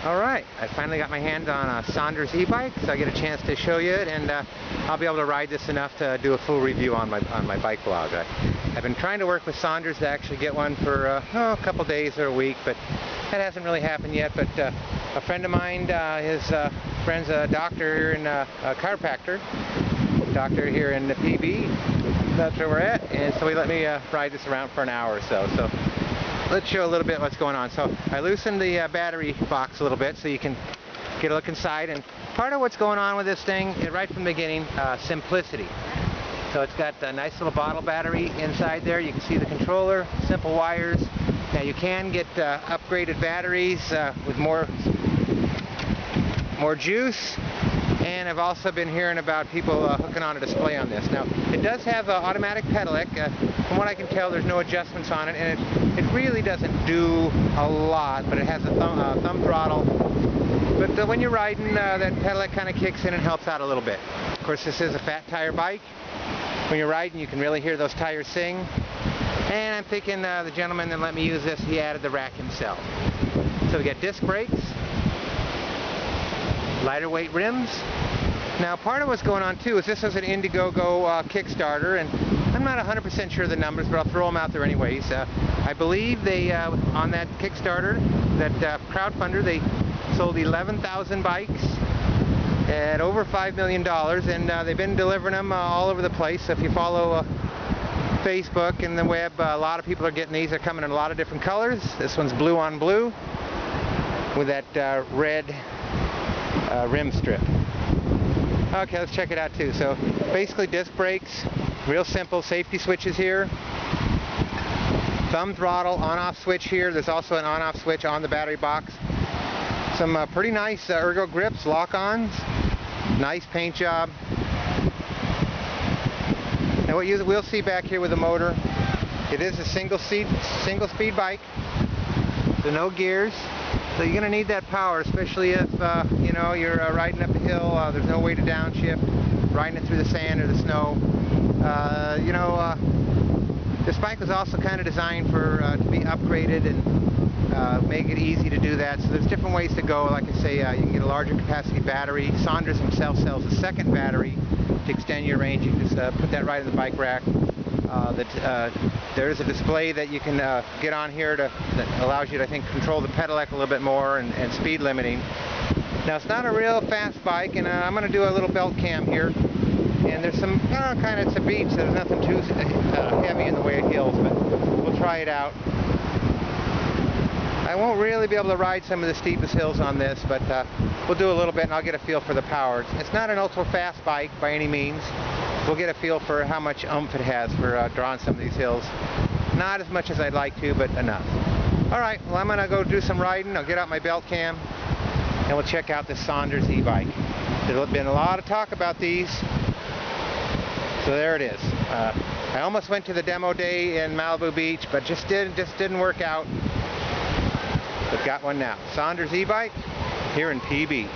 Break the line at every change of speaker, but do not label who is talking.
Alright, I finally got my hands on a Sondors e-bike, so I get a chance to show you it, and I'll be able to ride this enough to do a full review on my bike blog. I've been trying to work with Sondors to actually get one for a couple days or a week, but that hasn't really happened yet. But a friend of mine, his friend's a doctor here in a chiropractor, doctor here in the PB. That's where we're at, and so he let me ride this around for an hour or so. So let's show a little bit what's going on. So I loosened the battery box a little bit so you can get a look inside. And part of what's going on with this thing, right from the beginning, simplicity. So it's got a nice little bottle battery inside there. You can see the controller, simple wires. Now you can get upgraded batteries with more juice. And I've also been hearing about people hooking on a display on this. Now, it does have automatic pedelec. From what I can tell, there's no adjustments on it, and it really doesn't do a lot, but it has a thumb throttle. But when you're riding, that pedelec kind of kicks in and helps out a little bit. Of course, this is a fat tire bike. When you're riding, you can really hear those tires sing. And I'm thinking the gentleman that let me use this, he added the rack himself. So we got disc brakes, lighter weight rims. Now part of what's going on too is this is an Indiegogo Kickstarter, and I'm not 100% sure of the numbers, but I'll throw them out there anyways. I believe they, on that Kickstarter, that crowdfunder, they sold 11,000 bikes at over $5 million, and they've been delivering them all over the place. So if you follow Facebook and the web, a lot of people are getting these. They're coming in a lot of different colors. This one's blue on blue with that red rim strip. Okay, let's check it out too. So basically disc brakes, real simple, safety switches here, thumb throttle, on-off switch here. There's also an on-off switch on the battery box. Some pretty nice ergo grips, lock-ons, nice paint job. Now what we'll see back here with the motor, it is a single speed bike, so no gears. So you're going to need that power, especially if you know, you're riding up a hill, there's no way to downshift, riding it through the sand or the snow. This bike was also kind of designed for to be upgraded and make it easy to do that. So there's different ways to go. Like I say, you can get a larger capacity battery. Sondors himself sells a second battery to extend your range. You can just put that right in the bike rack. There is a display that you can get on here that allows you to, I think, control the pedelec a little bit more and speed limiting. Now it's not a real fast bike, and I'm going to do a little belt cam here. And there's some it's a beach, so there's nothing too heavy in the way of hills, but we'll try it out. I won't really be able to ride some of the steepest hills on this, but we'll do a little bit and I'll get a feel for the power. It's not an ultra fast bike by any means. We'll get a feel for how much oomph it has for drawing some of these hills. Not as much as I'd like to, but enough. Alright, well I'm going to go do some riding. I'll get out my belt cam and we'll check out this Sondors e-bike. There's been a lot of talk about these. So there it is. I almost went to the demo day in Malibu Beach, but just didn't work out. But got one now. Sondors e-bike here in PB.